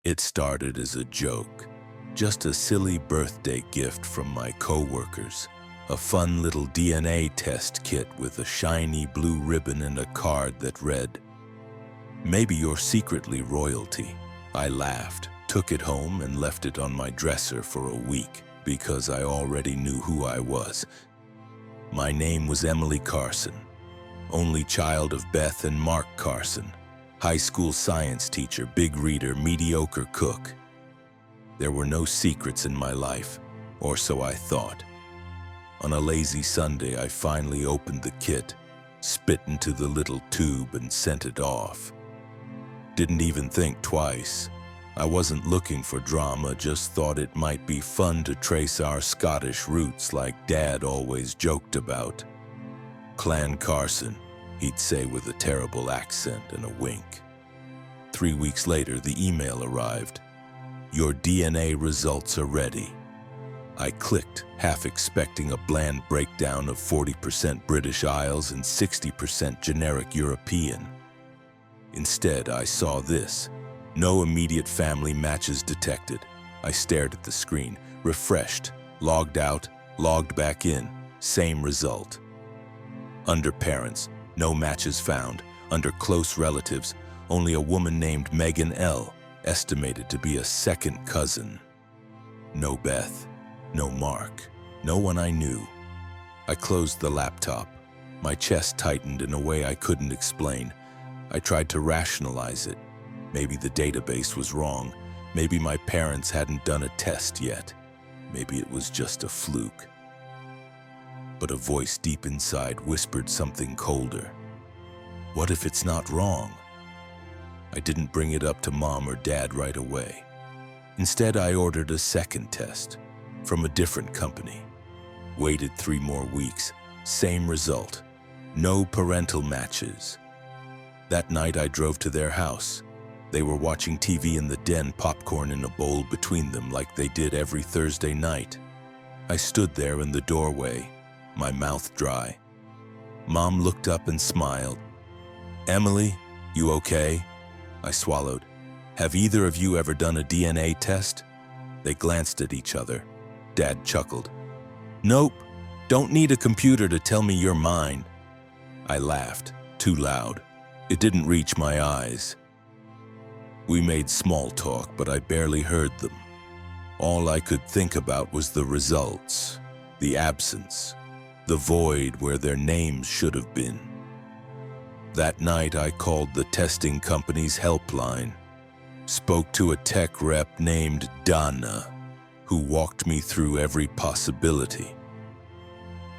It started as a joke, just a silly birthday gift from my coworkers, a fun little DNA test kit with a shiny blue ribbon and a card that read, "Maybe you're secretly royalty." I laughed, took it home and left it on my dresser for a week because I already knew who I was. My name was Emily Carson, only child of Beth and Mark Carson, high school science teacher, big reader, mediocre cook. There were no secrets in my life, or so I thought. On a lazy Sunday, I finally opened the kit, spit into the little tube and sent it off. Didn't even think twice. I wasn't looking for drama, just thought it might be fun to trace our Scottish roots like Dad always joked about. "Clan Carson," he'd say with a terrible accent and a wink. 3 weeks later, the email arrived. "Your DNA results are ready." I clicked, half expecting a bland breakdown of 40% British Isles and 60% generic European. Instead, I saw this: no immediate family matches detected. I stared at the screen, refreshed, logged out, logged back in, same result. Under parents, no matches found. Under close relatives, only a woman named Megan L., estimated to be a second cousin. No Beth, no Mark, no one I knew. I closed the laptop. My chest tightened in a way I couldn't explain. I tried to rationalize it. Maybe the database was wrong. Maybe my parents hadn't done a test yet. Maybe it was just a fluke. But a voice deep inside whispered something colder. What if it's not wrong? I didn't bring it up to Mom or Dad right away. Instead, I ordered a second test from a different company. Waited 3 more weeks. Same result. No parental matches. That night, I drove to their house. They were watching TV in the den, popcorn in a bowl between them like they did every Thursday night. I stood there in the doorway, my mouth dry. Mom looked up and smiled. "Emily, you okay?" I swallowed. "Have either of you ever done a DNA test?" They glanced at each other. Dad chuckled. "Nope, don't need a computer to tell me you're mine." I laughed, too loud. It didn't reach my eyes. We made small talk, but I barely heard them. All I could think about was the results, the absence, the void where their names should have been. That night, I called the testing company's helpline, spoke to a tech rep named Donna, who walked me through every possibility.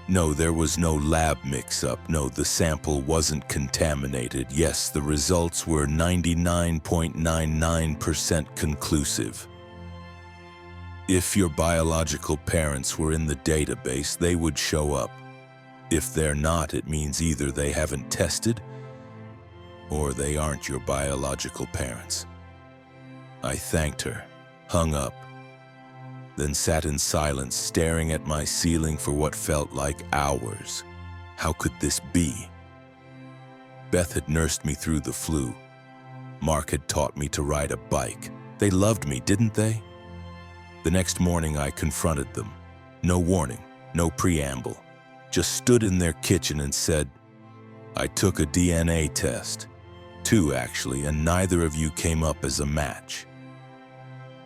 No, there was no lab mix-up. No, the sample wasn't contaminated. Yes, the results were 99.99% conclusive. If your biological parents were in the database, they would show up. If they're not, it means either they haven't tested or they aren't your biological parents. I thanked her, hung up, then sat in silence, staring at my ceiling for what felt like hours. How could this be? Beth had nursed me through the flu. Mark had taught me to ride a bike. They loved me, didn't they? The next morning, I confronted them. No warning, no preamble. Just stood in their kitchen and said, "I took a DNA test. 2, actually, and neither of you came up as a match."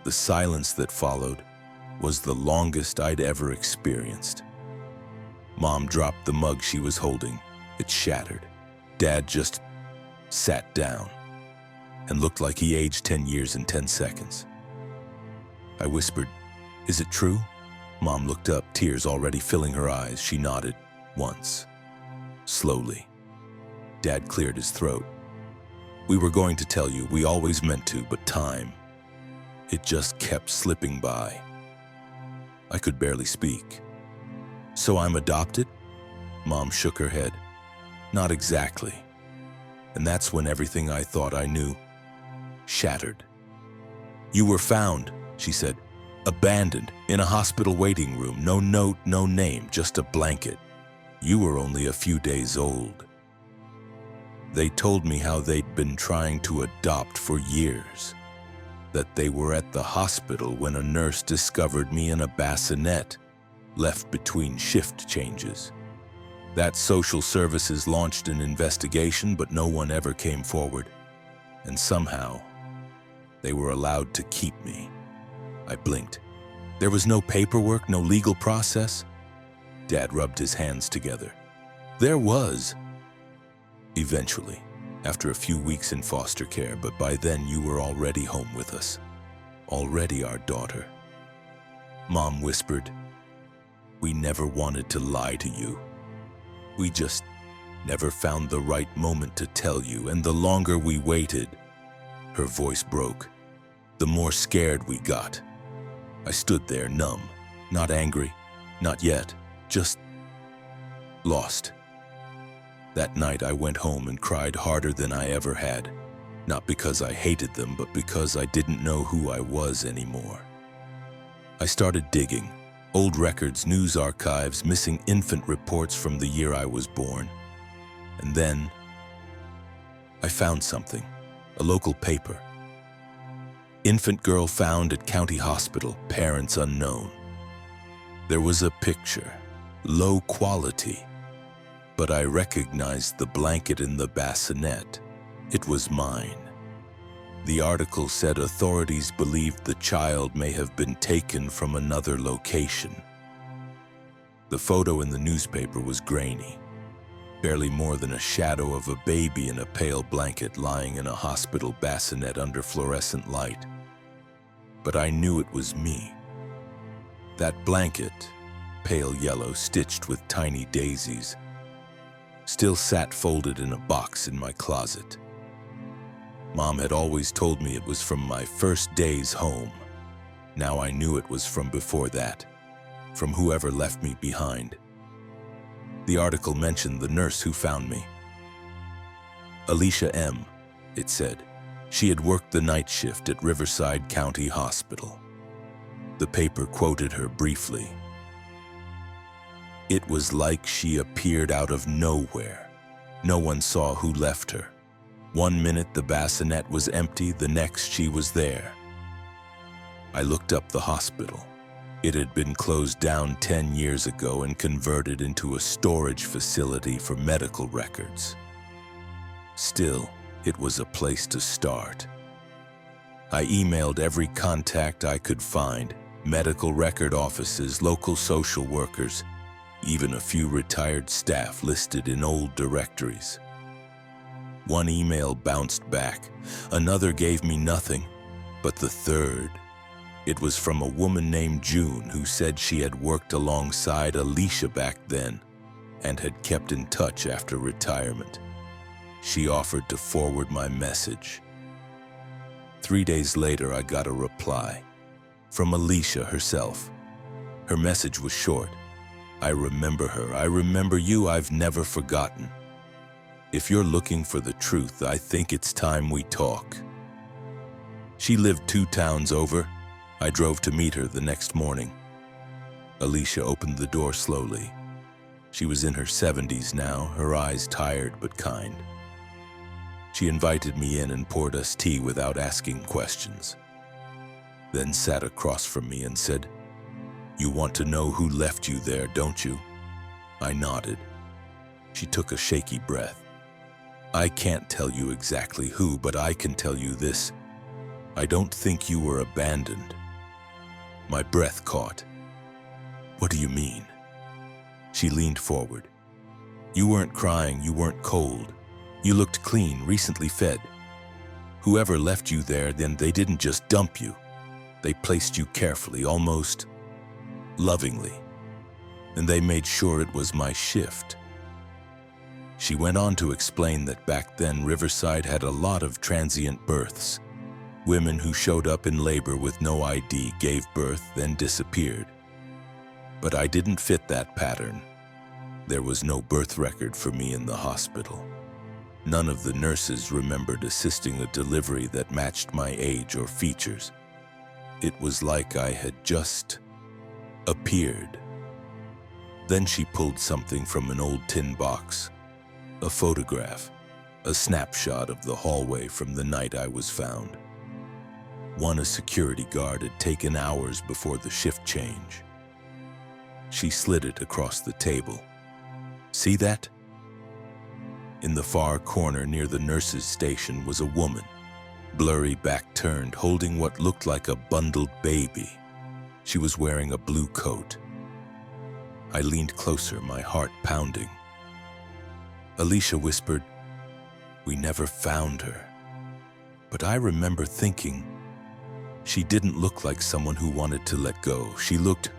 The silence that followed was the longest I'd ever experienced. Mom dropped the mug she was holding. It shattered. Dad just sat down and looked like he aged 10 years in 10 seconds. I whispered, "Is it true?" Mom looked up, tears already filling her eyes. She nodded once, slowly. Dad cleared his throat. "We were going to tell you, we always meant to, but time, it just kept slipping by." I could barely speak. "So I'm adopted?" Mom shook her head. "Not exactly." And that's when everything I thought I knew shattered. "You were found," she said, "abandoned, in a hospital waiting room. No note, no name, just a blanket. You were only a few days old." They told me how they'd been trying to adopt for years. that they were at the hospital when a nurse discovered me in a bassinet, left between shift changes. That social services launched an investigation, but no one ever came forward. And somehow, they were allowed to keep me. I blinked. There was no paperwork, no legal process. Dad rubbed his hands together. There was. Eventually, after a few weeks in foster care, but by then you were already home with us. Already our daughter. Mom whispered, "We never wanted to lie to you. We just never found the right moment to tell you, and the longer we waited," her voice broke, "the more scared we got." I stood there numb, not angry, not yet, just lost. That night I went home and cried harder than I ever had, not because I hated them, but because I didn't know who I was anymore. I started digging. Old records, news archives, missing infant reports from the year I was born. And then I found something, a local paper. Infant girl found at county hospital, parents unknown. There was a picture, low quality, but I recognized the blanket in the bassinet. It was mine. The article said authorities believed the child may have been taken from another location. The photo in the newspaper was grainy, barely more than a shadow of a baby in a pale blanket lying in a hospital bassinet under fluorescent light. But I knew it was me. That blanket, pale yellow stitched with tiny daisies, still sat folded in a box in my closet. Mom had always told me it was from my first days home. Now I knew it was from before that, from whoever left me behind. The article mentioned the nurse who found me. Alicia M., it said. She had worked the night shift at Riverside County Hospital. The paper quoted her briefly. It was like she appeared out of nowhere. No one saw who left her. 1 minute the bassinet was empty, the next she was there. I looked up the hospital. It had been closed down 10 years ago and converted into a storage facility for medical records. Still, it was a place to start. I emailed every contact I could find, medical record offices, local social workers, even a few retired staff listed in old directories. One email bounced back, another gave me nothing, but the third, it was from a woman named June who said she had worked alongside Alicia back then and had kept in touch after retirement. She offered to forward my message. 3 days later, I got a reply from Alicia herself. Her message was short. I remember her. I remember you. I've never forgotten. If you're looking for the truth, I think it's time we talk. She lived 2 towns over. I drove to meet her the next morning. Alicia opened the door slowly. She was in her 70s now, her eyes tired but kind. She invited me in and poured us tea without asking questions. Then sat across from me and said, "You want to know who left you there, don't you?" I nodded. She took a shaky breath. "I can't tell you exactly who, but I can tell you this. I don't think you were abandoned." My breath caught. "What do you mean?" She leaned forward. "You weren't crying, you weren't cold. You looked clean, recently fed. Whoever left you there, then they didn't just dump you. They placed you carefully, almost lovingly. And they made sure it was my shift." She went on to explain that back then Riverside had a lot of transient births. Women who showed up in labor with no ID, gave birth, then disappeared. But I didn't fit that pattern. There was no birth record for me in the hospital. None of the nurses remembered assisting a delivery that matched my age or features. It was like I had just appeared. Then she pulled something from an old tin box, a photograph, a snapshot of the hallway from the night I was found. One a security guard had taken hours before the shift change. She slid it across the table. See that? In the far corner near the nurse's station was a woman, blurry back turned, holding what looked like a bundled baby. She was wearing a blue coat. I leaned closer, my heart pounding. Alicia whispered, "We never found her." But I remember thinking, she didn't look like someone who wanted to let go. She looked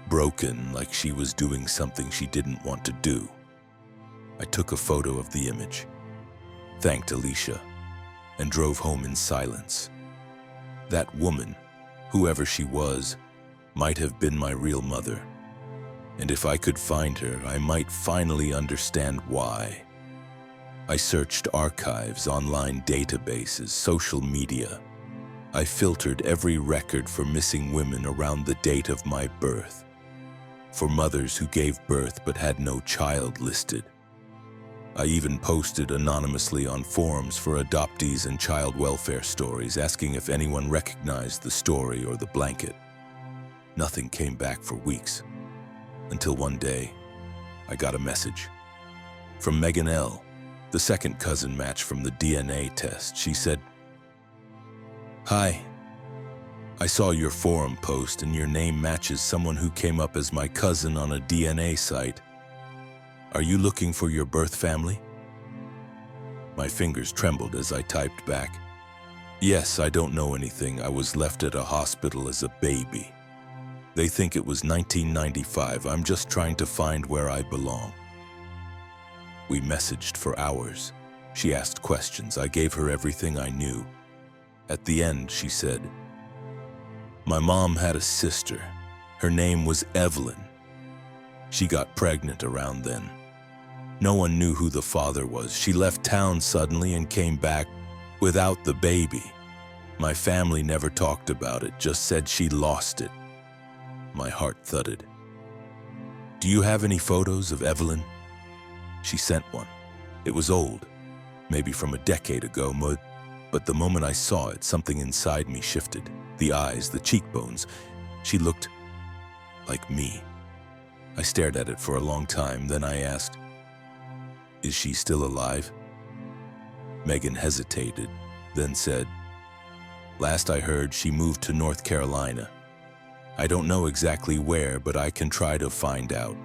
broken, like she was doing something she didn't want to do. I took a photo of the image, thanked Alicia, and drove home in silence. That woman, whoever she was, might have been my real mother. And if I could find her, I might finally understand why. I searched archives, online databases, social media. I filtered every record for missing women around the date of my birth, for mothers who gave birth but had no child listed. I even posted anonymously on forums for adoptees and child welfare stories, asking if anyone recognized the story or the blanket. Nothing came back for weeks, until one day, I got a message from Megan L., the second cousin match from the DNA test. She said, "Hi, I saw your forum post and your name matches someone who came up as my cousin on a DNA site. Are you looking for your birth family?" My fingers trembled as I typed back, "Yes, I don't know anything. I was left at a hospital as a baby. They think it was 1995. I'm just trying to find where I belong." We messaged for hours. She asked questions. I gave her everything I knew. At the end, she said, "My mom had a sister. Her name was Evelyn. She got pregnant around then. No one knew who the father was. She left town suddenly and came back without the baby. My family never talked about it, just said she lost it." My heart thudded. "Do you have any photos of Evelyn?" She sent one. It was old, maybe from a decade ago, but the moment I saw it, something inside me shifted. The eyes, the cheekbones. She looked like me. I stared at it for a long time, then I asked, "Is she still alive?" Megan hesitated, then said, "Last I heard, she moved to North Carolina. I don't know exactly where, but I can try to find out."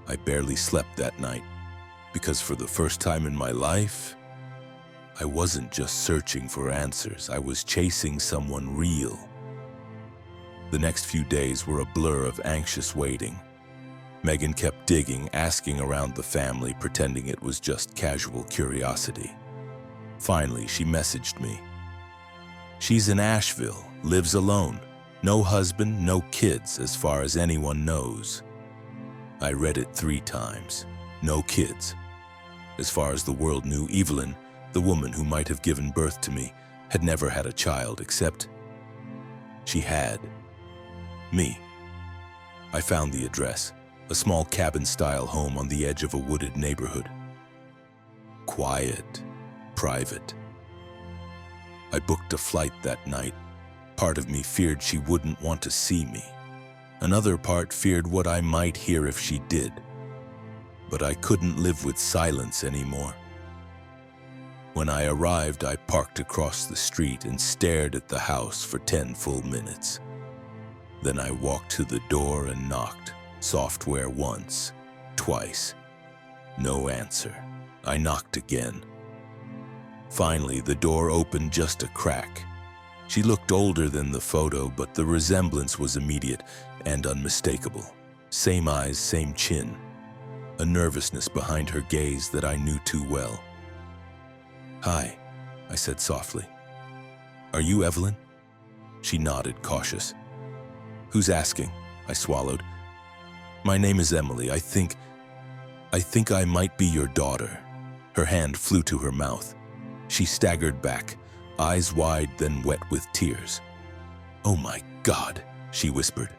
I barely slept that night, because for the first time in my life, I wasn't just searching for answers, I was chasing someone real. The next few days were a blur of anxious waiting. Megan kept digging, asking around the family, pretending it was just casual curiosity. Finally, she messaged me. "She's in Asheville, lives alone. No husband, no kids, as far as anyone knows." I read it 3 times. No kids. As far as the world knew, Evelyn, the woman who might have given birth to me, had never had a child, except she had me. I found the address, a small cabin-style home on the edge of a wooded neighborhood. Quiet, private. I booked a flight that night. Part of me feared she wouldn't want to see me. Another part feared what I might hear if she did. But I couldn't live with silence anymore. When I arrived, I parked across the street and stared at the house for 10 full minutes. Then I walked to the door and knocked, software once, twice. No answer. I knocked again. Finally, the door opened just a crack. She looked older than the photo, but the resemblance was immediate and unmistakable. Same eyes, same chin. A nervousness behind her gaze that I knew too well. "Hi," I said softly. "Are you Evelyn?" She nodded, cautious. "Who's asking?" I swallowed. "My name is Emily. I think I might be your daughter." Her hand flew to her mouth. She staggered back, eyes wide, then wet with tears. "Oh my God," she whispered.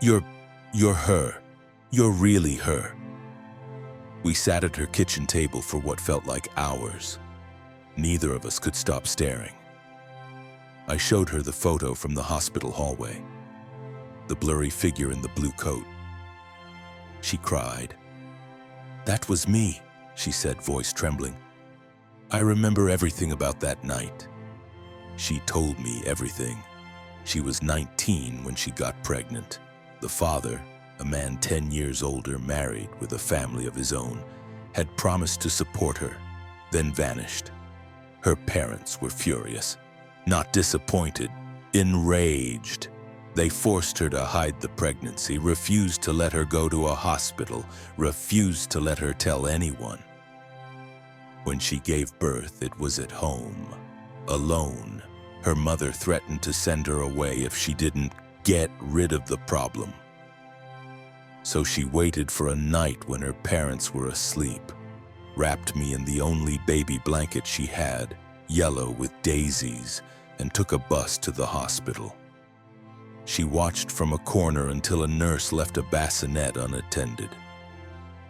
You're her. You're really her." We sat at her kitchen table for what felt like hours. Neither of us could stop staring. I showed her the photo from the hospital hallway, the blurry figure in the blue coat. She cried. "That was me," she said, voice trembling. "I remember everything about that night." She told me everything. She was 19 when she got pregnant. The father, a man 10 years older, married with a family of his own, had promised to support her, then vanished. Her parents were furious, not disappointed, enraged. They forced her to hide the pregnancy, refused to let her go to a hospital, refused to let her tell anyone. When she gave birth, it was at home, alone. Her mother threatened to send her away if she didn't get rid of the problem. So she waited for a night when her parents were asleep, wrapped me in the only baby blanket she had, yellow with daisies, and took a bus to the hospital. She watched from a corner until a nurse left a bassinet unattended.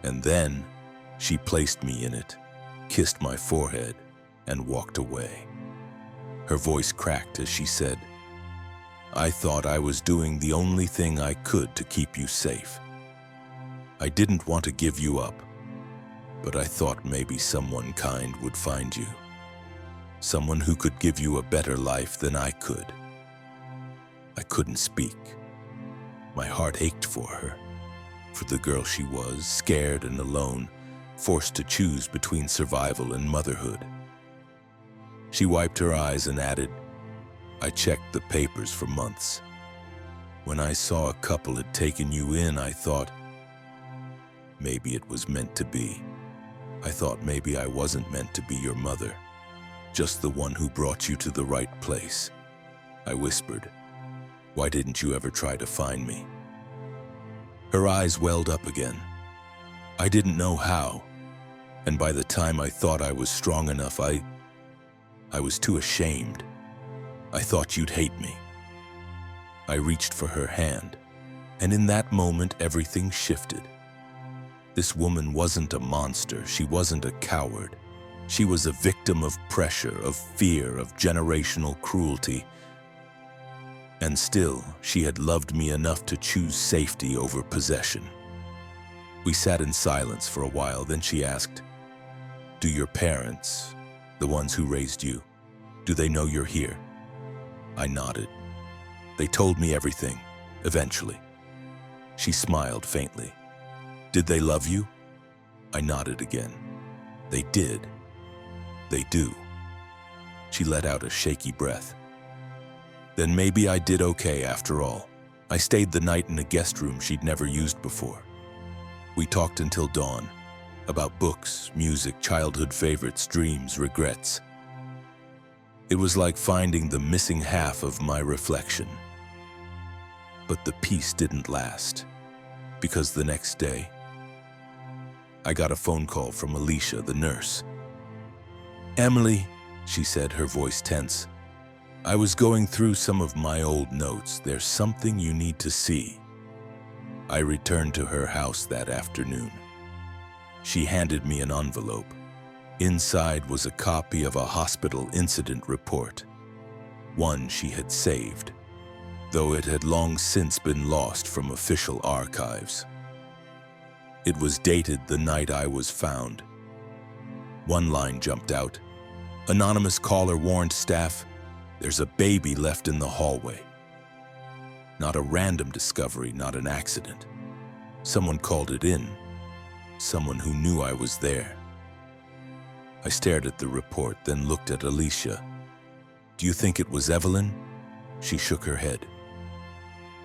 And then she placed me in it, kissed my forehead, and walked away. Her voice cracked as she said, "I thought I was doing the only thing I could to keep you safe. I didn't want to give you up, but I thought maybe someone kind would find you. Someone who could give you a better life than I could." I couldn't speak. My heart ached for her, for the girl she was, scared and alone, forced to choose between survival and motherhood. She wiped her eyes and added, "I checked the papers for months. When I saw a couple had taken you in, I thought, maybe it was meant to be. I thought maybe I wasn't meant to be your mother, just the one who brought you to the right place." I whispered, "Why didn't you ever try to find me?" Her eyes welled up again. I didn't know how, and by the time I thought I was strong enough, I was too ashamed. I thought you'd hate me. I reached for her hand, and in that moment everything shifted. This woman wasn't a monster, she wasn't a coward. She was a victim of pressure, of fear, of generational cruelty. And still, she had loved me enough to choose safety over possession. We sat in silence for a while, then she asked, "Do your parents, the ones who raised you, do they know you're here?" I nodded. "They told me everything, eventually." She smiled faintly. "Did they love you?" I nodded again. "They did. They do." She let out a shaky breath. "Then maybe I did okay after all." I stayed the night in a guest room she'd never used before. We talked until dawn, about books, music, childhood favorites, dreams, regrets. It was like finding the missing half of my reflection. But the peace didn't last, because the next day, I got a phone call from Alicia, the nurse. "Emily," she said, her voice tense, "I was going through some of my old notes. There's something you need to see." I returned to her house that afternoon. She handed me an envelope. Inside was a copy of a hospital incident report, one she had saved, though it had long since been lost from official archives. It was dated the night I was found. One line jumped out. Anonymous caller warned staff, "There's a baby left in the hallway." Not a random discovery, not an accident. Someone called it in. Someone who knew I was there. I stared at the report, then looked at Alicia. "Do you think it was Evelyn?" She shook her head.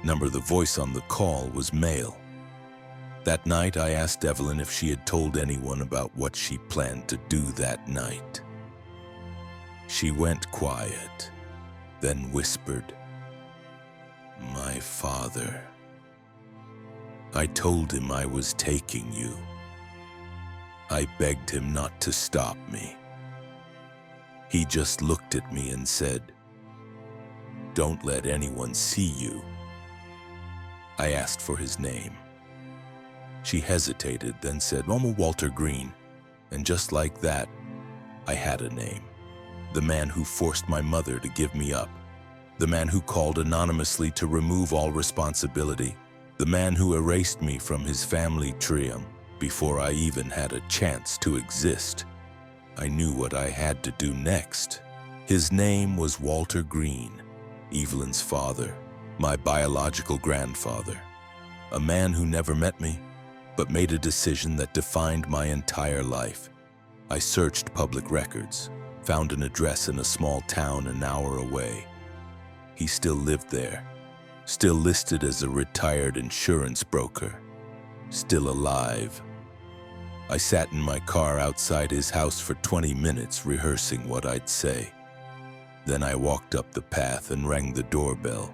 The voice on the call was male. That night, I asked Evelyn if she had told anyone about what she planned to do that night. She went quiet, then whispered, "My father. I told him I was taking you. I begged him not to stop me. He just looked at me and said, 'Don't let anyone see you.' I asked for his name. She hesitated, then said, 'I'm Walter Green.' And just like that, I had a name. The man who forced my mother to give me up, The man who called anonymously to remove all responsibility. The man who erased me from his family tree before I even had a chance to exist. I knew what I had to do next. His name was Walter Green, Evelyn's father, my biological grandfather. A man who never met me, but made a decision that defined my entire life. I searched public records, found an address in a small town an hour away. He still lived there, still listed as a retired insurance broker, still alive. I sat in my car outside his house for 20 minutes rehearsing what I'd say. Then I walked up the path and rang the doorbell.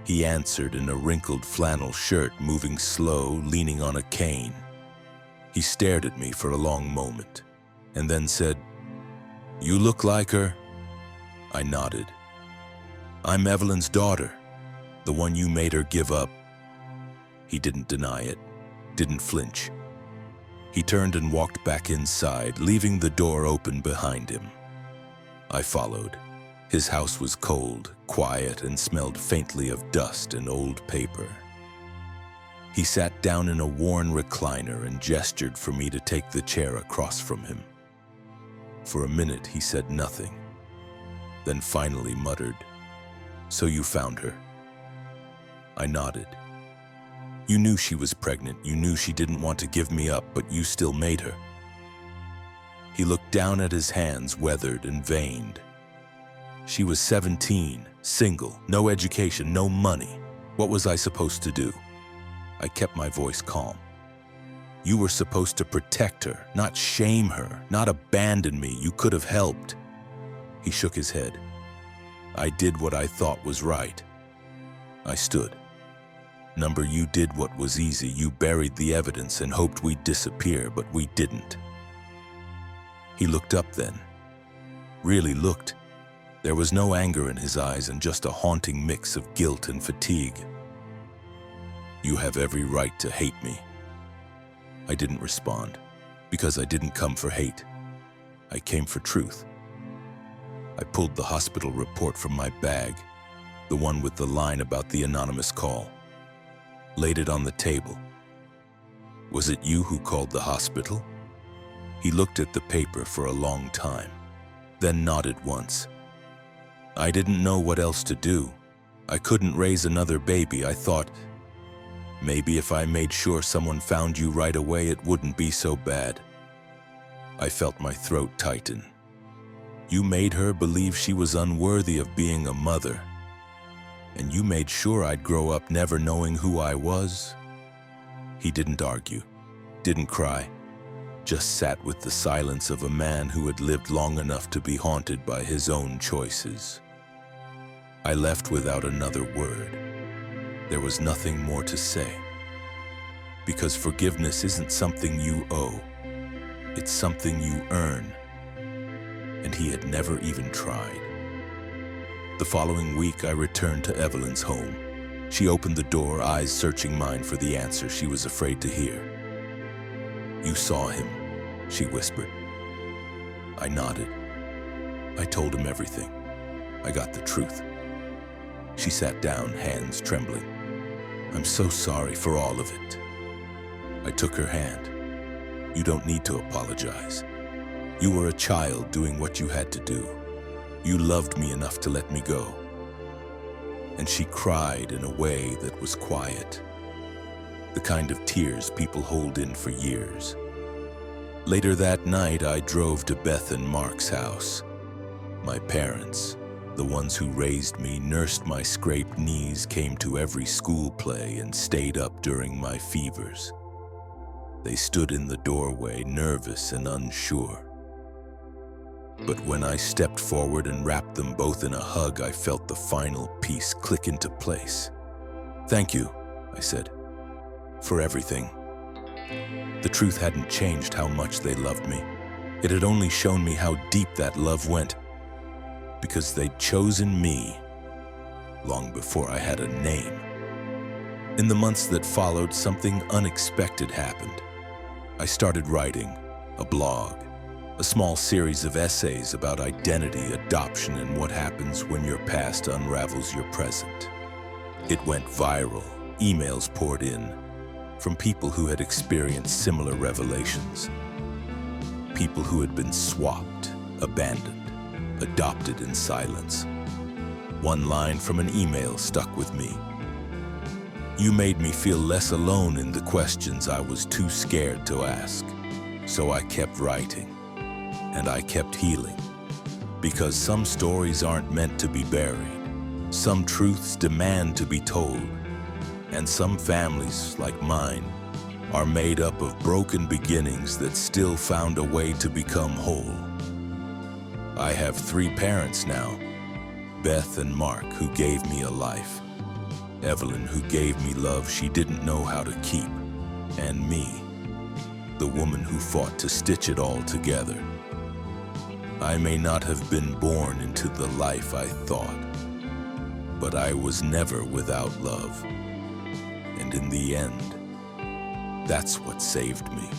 He answered in a wrinkled flannel shirt, moving slow, leaning on a cane. He stared at me for a long moment, and then said, "You look like her." I nodded. "I'm Evelyn's daughter, the one you made her give up." He didn't deny it, didn't flinch. He turned and walked back inside, leaving the door open behind him. I followed. His house was cold, quiet, and smelled faintly of dust and old paper. He sat down in a worn recliner and gestured for me to take the chair across from him. For a minute, he said nothing, then finally muttered, "So you found her?" I nodded. "You knew she was pregnant, you knew she didn't want to give me up, but you still made her." He looked down at his hands, weathered and veined. "She was 17, single, no education, no money. What was I supposed to do?" I kept my voice calm. "You were supposed to protect her, not shame her, not abandon me. You could have helped." He shook his head. "I did what I thought was right." I stood. "Number, you did what was easy. You buried the evidence and hoped we'd disappear, but we didn't." He looked up then. Really looked. There was no anger in his eyes and just a haunting mix of guilt and fatigue. "You have every right to hate me." I didn't respond, because I didn't come for hate. I came for truth. I pulled the hospital report from my bag, the one with the line about the anonymous call. Laid it on the table. "Was it you who called the hospital?" He looked at the paper for a long time, then nodded once. "I didn't know what else to do. I couldn't raise another baby. I thought, maybe if I made sure someone found you right away, it wouldn't be so bad." I felt my throat tighten. "You made her believe she was unworthy of being a mother. And you made sure I'd grow up never knowing who I was?" He didn't argue, didn't cry, just sat with the silence of a man who had lived long enough to be haunted by his own choices. I left without another word. There was nothing more to say. Because forgiveness isn't something you owe. It's something you earn. And he had never even tried. The following week, I returned to Evelyn's home. She opened the door, eyes searching mine for the answer she was afraid to hear. "You saw him," she whispered. I nodded. I told him everything. I got the truth. She sat down, hands trembling. "I'm so sorry for all of it." I took her hand. "You don't need to apologize. You were a child doing what you had to do. You loved me enough to let me go." And she cried in a way that was quiet, the kind of tears people hold in for years. Later that night, I drove to Beth and Mark's house. My parents, the ones who raised me, nursed my scraped knees, came to every school play, and stayed up during my fevers. They stood in the doorway, nervous and unsure. But when I stepped forward and wrapped them both in a hug, I felt the final piece click into place. "Thank you," I said, "for everything." The truth hadn't changed how much they loved me. It had only shown me how deep that love went, because they'd chosen me long before I had a name. In the months that followed, something unexpected happened. I started writing a blog. a small series of essays about identity, adoption, and what happens when your past unravels your present. It went viral. Emails poured in from people who had experienced similar revelations. People who had been swapped, abandoned, adopted in silence. One line from an email stuck with me. "You made me feel less alone in the questions I was too scared to ask. So I kept writing, and I kept healing. Because some stories aren't meant to be buried. Some truths demand to be told. And some families, like mine, are made up of broken beginnings that still found a way to become whole. I have 3 parents now, Beth and Mark, who gave me a life, Evelyn, who gave me love she didn't know how to keep, and me, the woman who fought to stitch it all together. I may not have been born into the life I thought, but I was never without love. And in the end, that's what saved me."